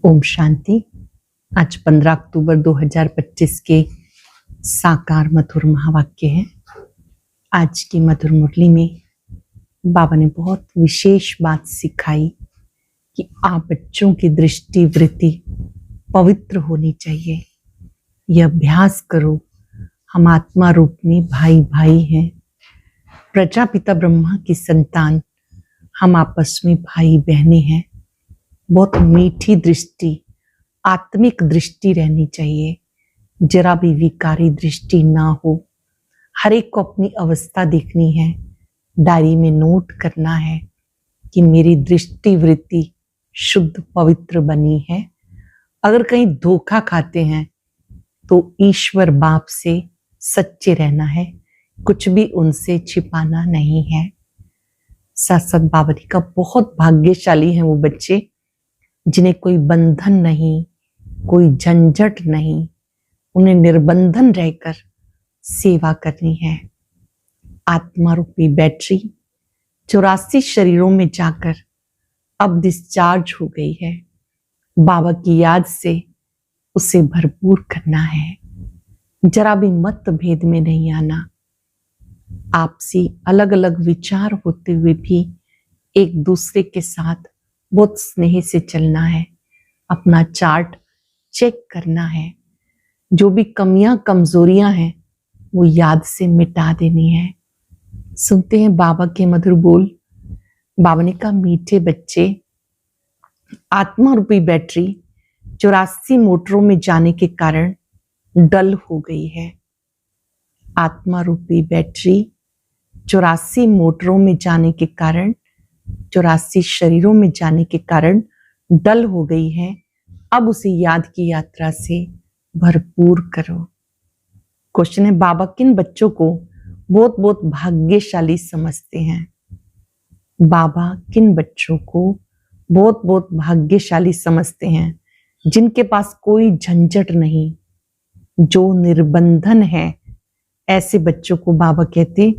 ओम शांति। आज 15 अक्टूबर 2025 के साकार मधुर महावाक्य हैं। आज की मधुर मुरली में बाबा ने बहुत विशेष बात सिखाई कि आप बच्चों की दृष्टि वृत्ति पवित्र होनी चाहिए। यह अभ्यास करो, हम आत्मा रूप में भाई भाई हैं, प्रजापिता ब्रह्मा की संतान, हम आपस में भाई बहनें हैं। बहुत मीठी दृष्टि, आत्मिक दृष्टि रहनी चाहिए, जरा भी विकारी दृष्टि ना हो। हर एक को अपनी अवस्था देखनी है, डायरी में नोट करना है कि मेरी दृष्टि वृत्ति शुद्ध पवित्र बनी है। अगर कहीं धोखा खाते हैं तो ईश्वर बाप से सच्चे रहना है, कुछ भी उनसे छिपाना नहीं है। साथ साथ बाबा जी का बहुत भाग्यशाली हैं वो बच्चे जिन्हें कोई बंधन नहीं, कोई झंझट नहीं, उन्हें निर्बंधन रहकर सेवा करनी है। आत्मा रूपी बैटरी 84 शरीरों में जाकर अब डिस्चार्ज हो गई है। बाबा की याद से उसे भरपूर करना है, जरा भी मतभेद में नहीं आना। आपसी अलग अलग विचार होते हुए भी एक दूसरे के साथ बहुत स्नेह से चलना है। अपना चार्ट चेक करना है, जो भी कमियां कमजोरियां हैं वो याद से मिटा देनी है। सुनते हैं बाबा के मधुर बोल। बाबा ने कहा, मीठे बच्चे, आत्मा रूपी बैटरी 84 मोटरों में जाने के कारण डल हो गई है। आत्मा रूपी बैटरी 84 मोटरों में जाने के कारण, 84 शरीरों में जाने के कारण डल हो गई है। अब उसे याद की यात्रा से भरपूर करो। क्वेश्चन है, बाबा किन बच्चों को बहुत बहुत भाग्यशाली समझते हैं? बाबा किन बच्चों को बहुत बहुत भाग्यशाली समझते हैं? जिनके पास कोई झंझट नहीं, जो निर्बंधन है, ऐसे बच्चों को बाबा कहते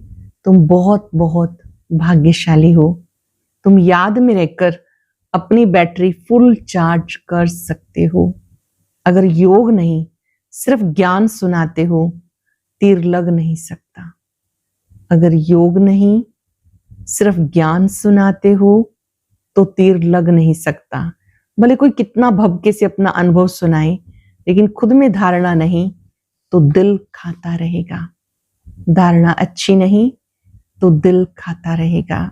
तुम बहुत बहुत भाग्यशाली हो। तुम याद में रहकर अपनी बैटरी फुल चार्ज कर सकते हो। अगर योग नहीं, सिर्फ ज्ञान सुनाते हो, तीर लग नहीं सकता। अगर योग नहीं, सिर्फ ज्ञान सुनाते हो तो तीर लग नहीं सकता। भले कोई कितना भव्य से अपना अनुभव सुनाए, लेकिन खुद में धारणा नहीं तो दिल खाता रहेगा। धारणा अच्छी नहीं तो दिल खाता रहेगा।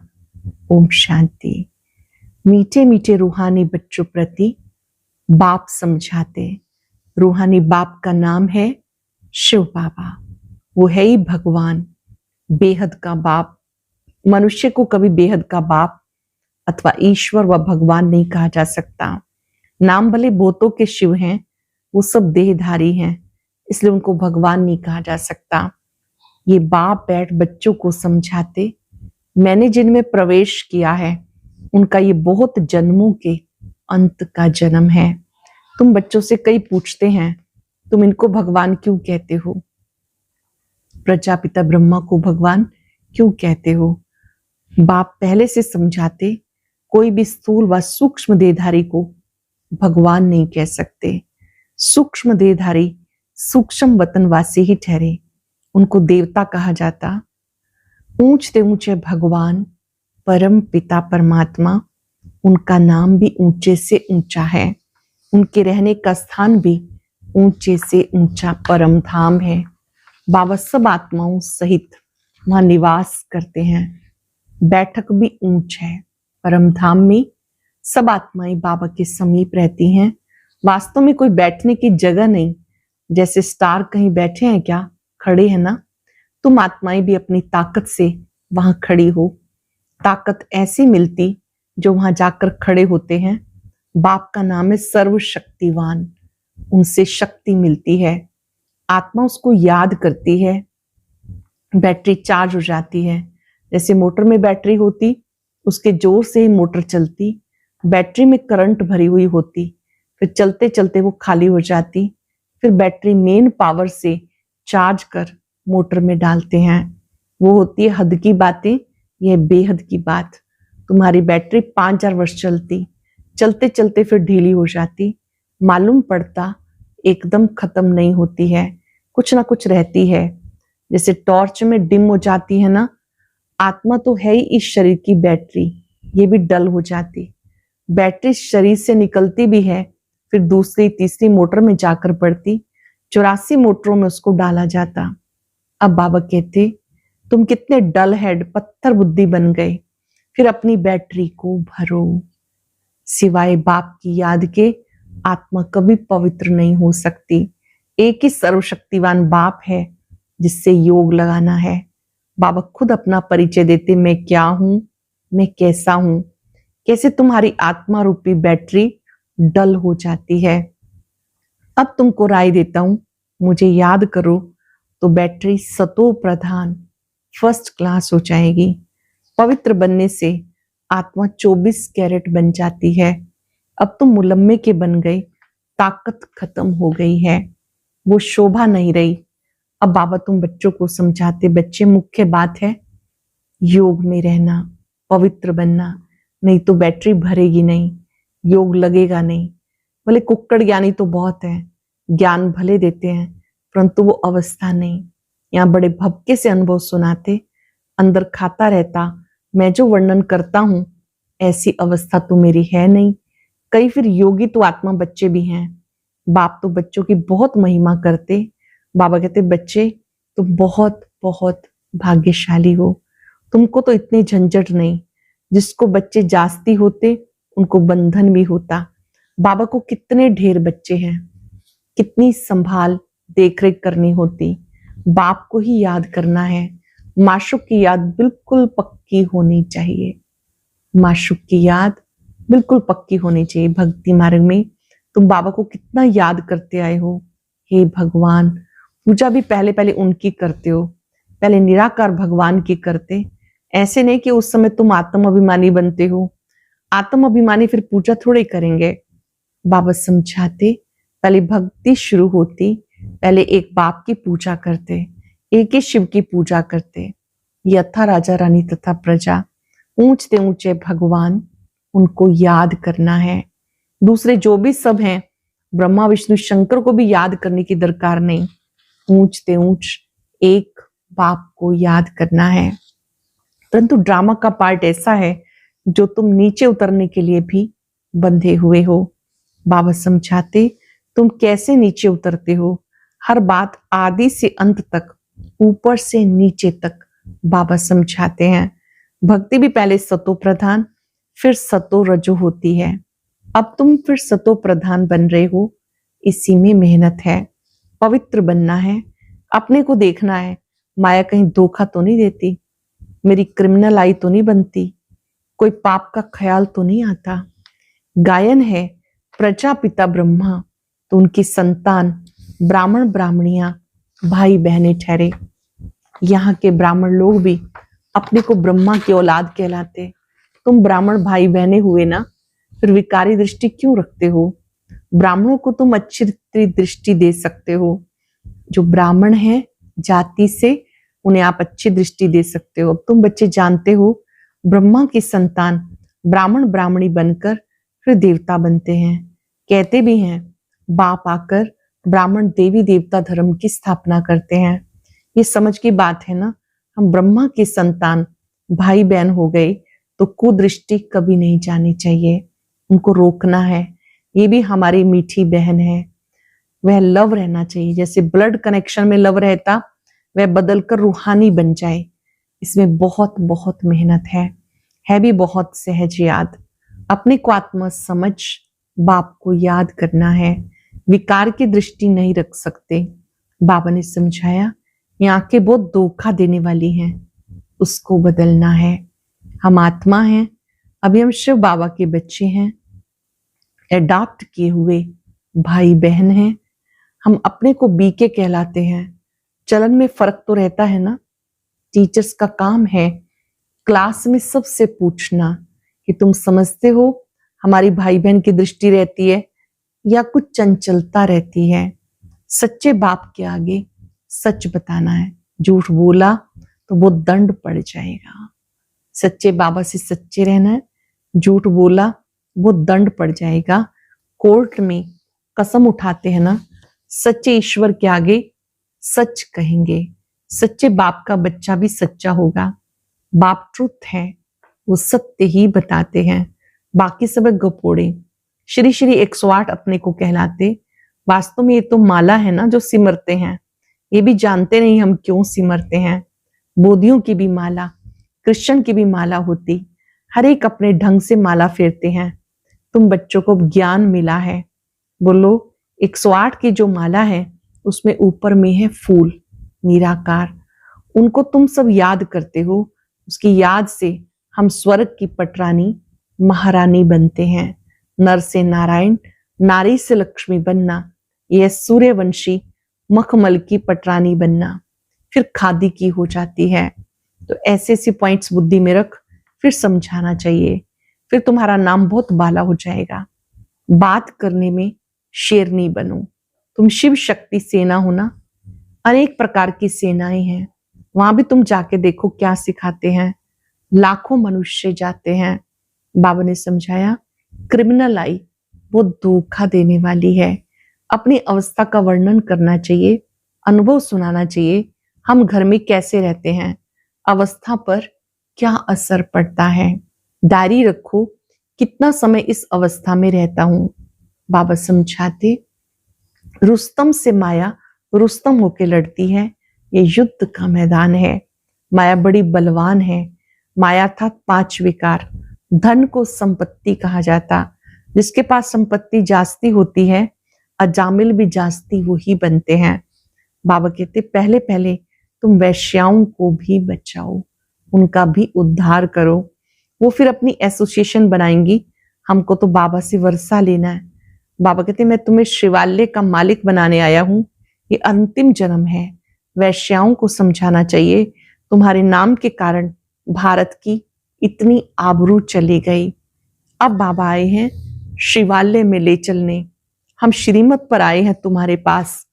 ओम शांति। मीठे मीठे रूहानी बच्चों प्रति बाप समझाते। रूहानी बाप का नाम है शिव बाबा। वो है ही भगवान, बेहद का बाप। मनुष्य को कभी बेहद का बाप अथवा ईश्वर व भगवान नहीं कहा जा सकता। नाम भले बहुतों के शिव हैं, वो सब देहधारी हैं, इसलिए उनको भगवान नहीं कहा जा सकता। ये बाप बैठ बच्चों को समझाते, मैंने जिनमें प्रवेश किया है उनका ये बहुत जन्मों के अंत का जन्म है। तुम बच्चों से कई पूछते हैं, तुम इनको भगवान क्यों कहते हो? प्रजापिता ब्रह्मा को भगवान क्यों कहते हो? बाप पहले से समझाते, कोई भी स्थूल व सूक्ष्म देहधारी को भगवान नहीं कह सकते। सूक्ष्म देहधारी सूक्ष्म वतनवासी ही ठहरे, उनको देवता कहा जाता। ऊंचते ऊंचे भगवान परम पिता परमात्मा, उनका नाम भी ऊंचे से ऊंचा है। उनके रहने का स्थान भी ऊंचे से ऊंचा परम धाम है। बाबा सब आत्माओं सहित वहां निवास करते हैं। बैठक भी ऊंच है। परम धाम में सब आत्माएं बाबा के समीप रहती हैं। वास्तव में कोई बैठने की जगह नहीं, जैसे स्टार कहीं बैठे हैं क्या, खड़े हैं ना। तुम आत्माएं भी अपनी ताकत से वहां खड़ी हो। ताकत ऐसी मिलती जो वहां जाकर खड़े होते हैं। बाप का नाम है सर्वशक्तिवान, उनसे शक्ति मिलती है। आत्मा उसको याद करती है, बैटरी चार्ज हो जाती है। जैसे मोटर में बैटरी होती, उसके जोर से ही मोटर चलती, बैटरी में करंट भरी हुई होती, फिर चलते चलते वो खाली हो जाती, फिर बैटरी मेन पावर से चार्ज कर मोटर में डालते हैं। वो होती है हद की बातें, यह बेहद की बात। तुम्हारी बैटरी 5000 वर्ष चलती, चलते चलते फिर ढीली हो जाती, मालूम पड़ता एकदम खत्म नहीं होती है, कुछ ना कुछ रहती है। जैसे टॉर्च में डिम हो जाती है ना, आत्मा तो है ही इस शरीर की बैटरी, ये भी डल हो जाती। बैटरी शरीर से निकलती भी है, फिर दूसरी तीसरी मोटर में जाकर पड़ती, 84 मोटरों में उसको डाला जाता। अब बाबा कहते तुम कितने डल हेड पत्थर बुद्धि बन गए, फिर अपनी बैटरी को भरो। सिवाय बाप की याद के आत्मा कभी पवित्र नहीं हो सकती। एक ही सर्वशक्तिवान बाप है जिससे योग लगाना है। बाबा खुद अपना परिचय देते, मैं क्या हूं, मैं कैसा हूं, कैसे तुम्हारी आत्मा रूपी बैटरी डल हो जाती है। अब तुमको राय देता हूं, मुझे याद करो तो बैटरी सतो प्रधान फर्स्ट क्लास हो जाएगी। पवित्र बनने से आत्मा 24 कैरेट बन जाती है। अब तुम मुलम्मे के बन गए, ताकत खत्म हो गई है, वो शोभा नहीं रही। अब बाबा तुम बच्चों को समझाते, बच्चे मुख्य बात है योग में रहना, पवित्र बनना, नहीं तो बैटरी भरेगी नहीं, योग लगेगा नहीं। भले कुक्कड़ ज्ञानी तो बहुत है, ज्ञान भले देते हैं, परंतु वो अवस्था नहीं। यहाँ बड़े भपके से अनुभव सुनाते, अंदर खाता रहता, मैं जो वर्णन करता हूं ऐसी अवस्था तो मेरी है नहीं। कई फिर योगी तो आत्मा बच्चे भी हैं। बाप तो बच्चों की बहुत महिमा करते। बाबा कहते बच्चे तुम बहुत बहुत भाग्यशाली हो, तुमको तो इतनी झंझट नहीं। जिसको बच्चे जास्ती होते उनको बंधन भी होता। बाबा को कितने ढेर बच्चे हैं, कितनी संभाल देखरेख करनी होती। बाप को ही याद करना है। माशुक की याद बिल्कुल पक्की होनी चाहिए, माशुक की याद बिल्कुल पक्की होनी चाहिए। भक्ति मार्ग में तुम बाबा को कितना याद करते आए हो, हे भगवान। पूजा भी पहले पहले उनकी करते हो, पहले निराकार भगवान की करते। ऐसे नहीं कि उस समय तुम आत्म अभिमानी बनते हो। आत्म अभिमानी फिर पूजा थोड़े करेंगे। बाबा समझाते पहले भक्ति शुरू होती, पहले एक बाप की पूजा करते, एक ही शिव की पूजा करते। यथा राजा रानी तथा प्रजा, ऊंचते ऊंचे भगवान, उनको याद करना है। दूसरे जो भी सब हैं, ब्रह्मा विष्णु शंकर को भी याद करने की दरकार नहीं। ऊंचते ऊंच एक बाप को याद करना है। परंतु ड्रामा का पार्ट ऐसा है जो तुम नीचे उतरने के लिए भी बंधे हुए हो। बाबा समझाते तुम कैसे नीचे उतरते हो। हर बात आदि से अंत तक, ऊपर से नीचे तक बाबा समझाते हैं। भक्ति भी पहले सतो प्रधान फिर सतो रजो होती है। अब तुम फिर सतो प्रधान बन रहे हो, इसी में मेहनत है। पवित्र बनना है, अपने को देखना है, माया कहीं धोखा तो नहीं देती, मेरी क्रिमिनल आई तो नहीं बनती, कोई पाप का ख्याल तो नहीं आता। गायन है प्रजापिता ब्रह्मा, तो उनकी संतान ब्राह्मण ब्राह्मणियां भाई बहनें ठहरे। यहाँ के ब्राह्मण लोग भी अपने को ब्रह्मा की औलाद कहलाते। तुम ब्राह्मण भाई बहने हुए ना, फिर विकारी दृष्टि क्यों रखते हो? ब्राह्मणों को तुम अच्छी दृष्टि दे सकते हो। जो ब्राह्मण है जाति से, उन्हें आप अच्छी दृष्टि दे सकते हो। अब तुम बच्चे जानते हो ब्रह्मा की संतान ब्राह्मण ब्राह्मणी बनकर फिर देवता बनते हैं। कहते भी हैं बाप आकर ब्राह्मण देवी देवता धर्म की स्थापना करते हैं। ये समझ की बात है ना, हम ब्रह्मा की संतान भाई बहन हो गए तो कुदृष्टि कभी नहीं जानी चाहिए, उनको रोकना है। ये भी हमारी मीठी बहन है, वह लव रहना चाहिए। जैसे ब्लड कनेक्शन में लव रहता, वह बदलकर रूहानी बन जाए। इसमें बहुत बहुत मेहनत है भी बहुत सहज याद। अपने को आत्मा समझ बाप को याद करना है, विकार की दृष्टि नहीं रख सकते। बाबा ने समझाया ये आंखें बहुत धोखा देने वाली हैं, उसको बदलना है। हम आत्मा हैं, अभी हम शिव बाबा के बच्चे हैं, एडॉप्ट किए हुए भाई बहन हैं। हम अपने को बीके कहलाते हैं। चलन में फर्क तो रहता है ना। टीचर्स का काम है क्लास में सबसे पूछना कि तुम समझते हो हमारी भाई बहन की दृष्टि रहती है या कुछ चंचलता रहती है। सच्चे बाप के आगे सच बताना है, झूठ बोला तो वो दंड पड़ जाएगा। सच्चे बाबा से सच्चे रहना है, झूठ बोला वो दंड पड़ जाएगा। कोर्ट में कसम उठाते हैं ना, सच्चे ईश्वर के आगे सच कहेंगे। सच्चे बाप का बच्चा भी सच्चा होगा। बाप ट्रुथ है, वो सत्य ही बताते हैं, बाकी सब गपोड़े। श्री श्री 108 अपने को कहलाते। वास्तव में ये तो माला है ना जो सिमरते हैं, ये भी जानते नहीं हम क्यों सिमरते हैं। बोधियों की भी माला, कृष्ण की भी माला होती, हर एक अपने ढंग से माला फेरते हैं। तुम बच्चों को ज्ञान मिला है, बोलो 108 की जो माला है उसमें ऊपर में है फूल निराकार, उनको तुम सब याद करते हो। उसकी याद से हम स्वर्ग की पटरानी महारानी बनते हैं। नर से नारायण, नारी से लक्ष्मी बनना, यह सूर्यवंशी मखमल की पटरानी बनना, फिर खादी की हो जाती है। तो ऐसे ऐसे पॉइंट्स बुद्धि में रख, फिर समझाना चाहिए, फिर तुम्हारा नाम बहुत बाला हो जाएगा। बात करने में शेरनी बनो। तुम शिव शक्ति सेना हो ना, अनेक प्रकार की सेनाएं हैं, वहां भी तुम जाके देखो क्या सिखाते हैं। लाखों मनुष्य जाते हैं। बाबा ने समझाया क्रिमिनल आई वो धोखा देने वाली है। अपनी अवस्था का वर्णन करना चाहिए, अनुभव सुनाना चाहिए। हम घर में कैसे रहते हैं, अवस्था पर क्या असर पड़ता है। डायरी रखो कितना समय इस अवस्था में रहता हूं। बाबा समझाते रुस्तम से माया रुस्तम होके लड़ती है, ये युद्ध का मैदान है। माया बड़ी बलवान है। माया था 5 विकार। धन को संपत्ति कहा जाता, जिसके पास संपत्ति जास्ती होती है अजामिल भी जास्ती वो ही बनते हैं। बाबा कहते पहले पहले तुम वैश्याओं को भी बचाओ, उनका भी उद्धार करो। वो फिर एसोसिएशन एसोसिएशन बनाएंगी, हमको तो बाबा से वर्षा लेना है। बाबा कहते मैं तुम्हें शिवालय का मालिक बनाने आया हूं, ये अंतिम जन्म है। वैश्याओं को समझाना चाहिए, तुम्हारे नाम के कारण भारत की इतनी आबरू चली गई। अब बाबा आए हैं शिवालय में ले चलने, हम श्रीमत पर आए हैं तुम्हारे पास।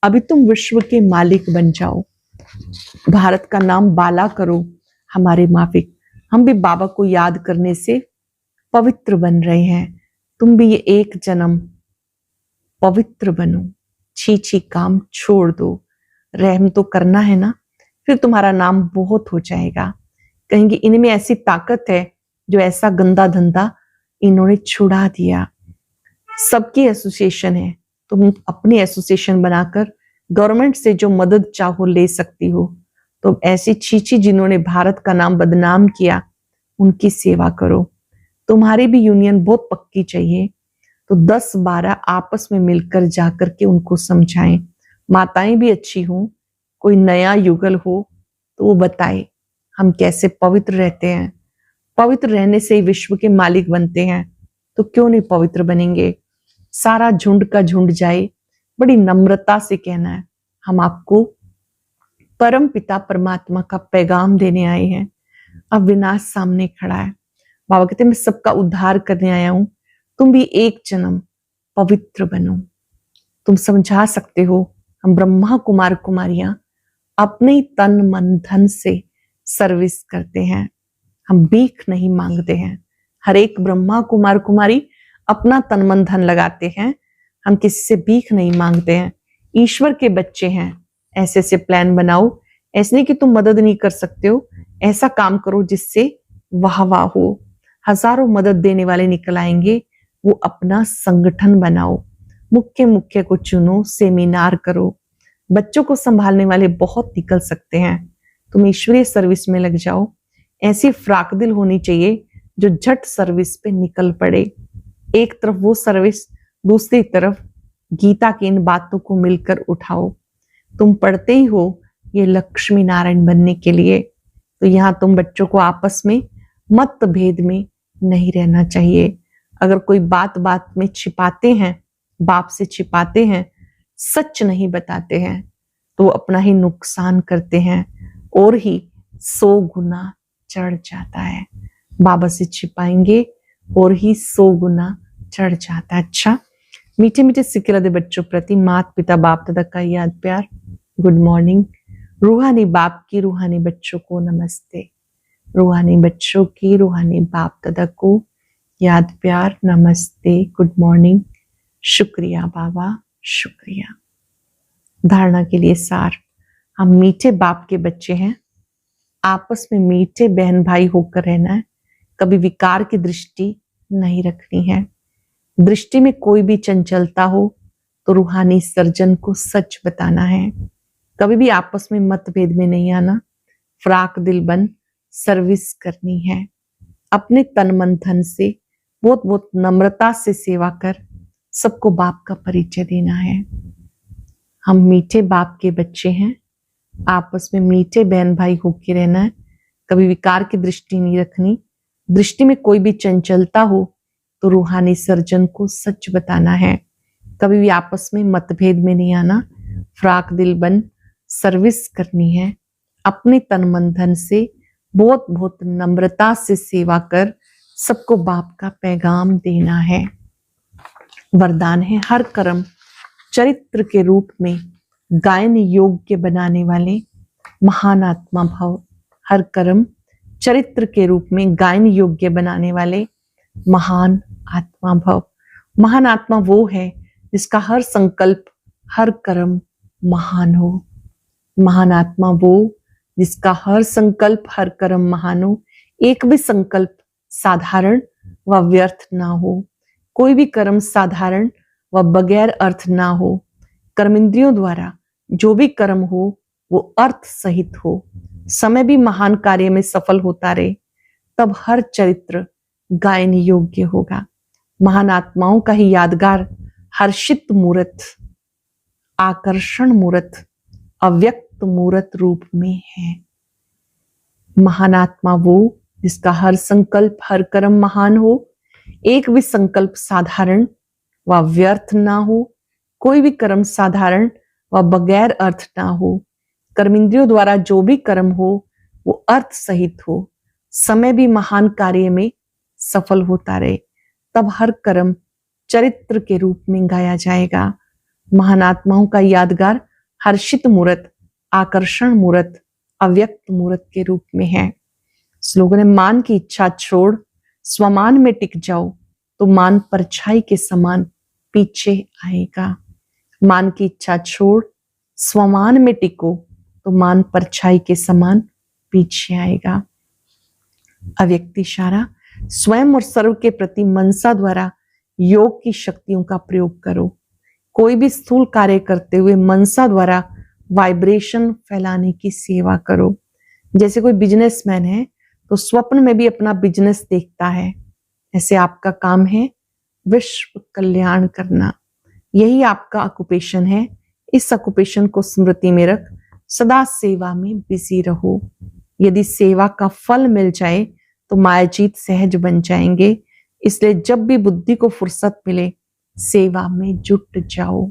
अभी तुम विश्व के मालिक बन जाओ, भारत का नाम बाला करो हमारे माफिक। हम भी बाबा को याद करने से पवित्र बन रहे हैं। तुम भी ये एक जन्म पवित्र बनो, छी छी काम छोड़ दो, रहम तो करना है ना, फिर तुम्हारा नाम बहुत हो जाएगा। कहेंगे इनमें ऐसी ताकत है जो ऐसा गंदा धंधा इन्होंने छुड़ा दिया। सबकी एसोसिएशन है, तुम अपनी एसोसिएशन बनाकर गवर्नमेंट से जो मदद चाहो ले सकती हो। तो ऐसी छीछी जिन्होंने भारत का नाम बदनाम किया उनकी सेवा करो। तुम्हारी भी यूनियन बहुत पक्की चाहिए, तो 10-12 आपस में मिलकर जाकर के उनको समझाएं। माताएं भी अच्छी हों, कोई नया युगल हो तो वो बताए हम कैसे पवित्र रहते हैं। पवित्र रहने से ही विश्व के मालिक बनते हैं, तो क्यों नहीं पवित्र बनेंगे। सारा झुंड का झुंड जाए, बड़ी नम्रता से कहना है हम आपको परम पिता परमात्मा का पैगाम देने आए हैं। अब विनाश सामने खड़ा है। बाबा कहते मैं सबका उद्धार करने आया हूं, तुम भी एक जन्म पवित्र बनो। तुम समझा सकते हो, हम ब्रह्मा कुमार कुमारियां अपने तन मन धन से सर्विस करते हैं, हम भीख नहीं मांगते हैं। हर एक ब्रह्मा कुमार कुमारी अपना तन मन धन लगाते हैं, हम किसी से भीख नहीं मांगते हैं। ईश्वर के बच्चे हैं, ऐसे ऐसे प्लान बनाओ। ऐसे नहीं कि तुम मदद नहीं कर सकते हो, ऐसा काम करो जिससे वाह वाह हो। हजारों मदद देने वाले निकल आएंगे, वो अपना संगठन बनाओ। मुख्य मुख्य को चुनो, सेमिनार करो। बच्चों को संभालने वाले बहुत निकल सकते हैं, तुम ईश्वरीय सर्विस में लग जाओ। ऐसी फ्राकदिल होनी चाहिए जो झट सर्विस पे निकल पड़े। एक तरफ वो सर्विस, दूसरी तरफ गीता की इन बातों को मिलकर उठाओ। तुम पढ़ते ही हो ये लक्ष्मी नारायण बनने के लिए, तो यहाँ तुम बच्चों को आपस में मतभेद में नहीं रहना चाहिए। अगर कोई बात बात में छिपाते हैं, बाप से छिपाते हैं, सच नहीं बताते हैं, तो वो अपना ही नुकसान करते हैं और ही 100 गुना चढ़ जाता है। बाबा से छिपाएंगे और ही 100 गुना चढ़ जाता है। अच्छा, मीठे मीठे सिक्के दे बच्चों प्रति माता पिता बाप दादा का याद प्यार। Good morning. रूहानी बाप की रूहानी बच्चों को नमस्ते। रूहानी बच्चों की रूहानी बाप दादा को याद प्यार, नमस्ते, गुड मॉर्निंग। शुक्रिया बाबा, शुक्रिया। धारणा के लिए सार, हम मीठे बाप के बच्चे हैं, आपस में मीठे बहन भाई होकर रहना है, कभी विकार की दृष्टि नहीं रखनी है। दृष्टि में कोई भी चंचलता हो तो रूहानी सर्जन को सच बताना है। कभी भी आपस में मतभेद में नहीं आना, फ्राक दिल बन सर्विस करनी है। अपने तन मन धन से बहुत बहुत नम्रता से सेवा कर सबको बाप का परिचय देना है। हम मीठे बाप के बच्चे हैं, आपस में मीठे बहन भाई होके रहना है, कभी विकार की दृष्टि नहीं रखनी। दृष्टि में कोई भी चंचलता हो तो रूहानी सर्जन को सच बताना है। कभी भी आपस में मतभेद में नहीं आना, फ्राक दिल बन सर्विस करनी है। अपने तन मन धन से बहुत बहुत नम्रता से सेवा कर सबको बाप का पैगाम देना है। वरदान है, हर कर्म चरित्र के रूप में गायन योग्य बनाने वाले महान आत्मा भव। हर कर्म चरित्र के रूप में गायन योग्य बनाने वाले महान आत्मा भव। महान आत्मा वो है जिसका हर संकल्प हर कर्म महान हो। महान आत्मा वो जिसका हर संकल्प हर कर्म महान हो। एक भी संकल्प साधारण व व्यर्थ ना हो, कोई भी कर्म साधारण व बगैर अर्थ ना हो। कर्मेंद्रियों द्वारा जो भी कर्म हो वो अर्थ सहित हो, समय भी महान कार्य में सफल होता रहे, तब हर चरित्र गायन योग्य होगा। महान आत्माओं का ही यादगार हर्षित मूर्त, आकर्षण मूर्त, अव्यक्त मूर्त रूप में है। महान आत्मा वो जिसका हर संकल्प हर कर्म महान हो, एक भी संकल्प साधारण व व्यर्थ ना हो, कोई भी कर्म साधारण व बगैर अर्थ ना हो। कर्मेंद्रियों द्वारा जो भी कर्म हो वो अर्थ सहित हो, समय भी महान कार्य में सफल होता रहे, तब हर कर्म चरित्र के रूप में गाया जाएगा। महान आत्माओं का यादगार हर्षित मूर्त, आकर्षण मूर्त, अव्यक्त मूर्त के रूप में है। स्लोगन है, मान की इच्छा छोड़ स्वमान में टिक जाओ तो मान परछाई के समान पीछे आएगा। मान की इच्छा छोड़ स्वमान में टिको तो मान परछाई के समान पीछे आएगा। अव्यक्त इशारा, स्वयं और सर्व के प्रति मनसा द्वारा योग की शक्तियों का प्रयोग करो। कोई भी स्थूल कार्य करते हुए मनसा द्वारा वाइब्रेशन फैलाने की सेवा करो। जैसे कोई बिजनेसमैन है तो स्वप्न में भी अपना बिजनेस देखता है, ऐसे आपका काम है विश्व कल्याण करना। यही आपका ऑक्युपेशन है। इस ऑक्युपेशन को स्मृति में रख सदा सेवा में बिजी रहो। यदि सेवा का फल मिल जाए तो मायाजीत सहज बन जाएंगे। इसलिए जब भी बुद्धि को फुर्सत मिले सेवा में जुट जाओ।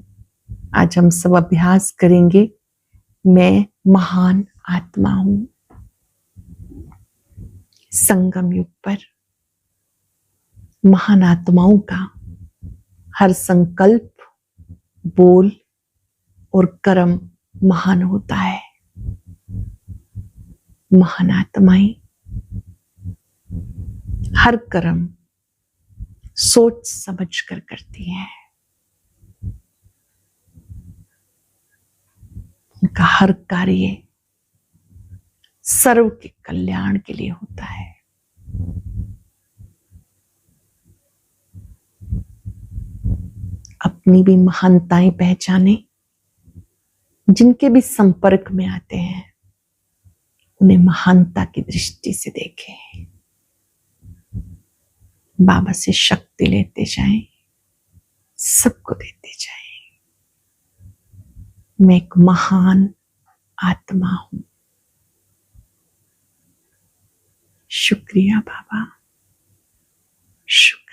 आज हम सब अभ्यास करेंगे, मैं महान आत्मा हूं। संगम युग पर महान आत्माओं का हर संकल्प, बोल और कर्म महान होता है। महान आत्माएं हर कर्म सोच समझ कर करती हैं। उनका हर कार्य सर्व के कल्याण के लिए होता है। अपनी भी महानताएं पहचाने, जिनके भी संपर्क में आते हैं उन्हें महानता की दृष्टि से देखें। बाबा से शक्ति लेते जाएं, सबको देते जाएं। मैं एक महान आत्मा हूं। शुक्रिया बाबा, शुक्रिया।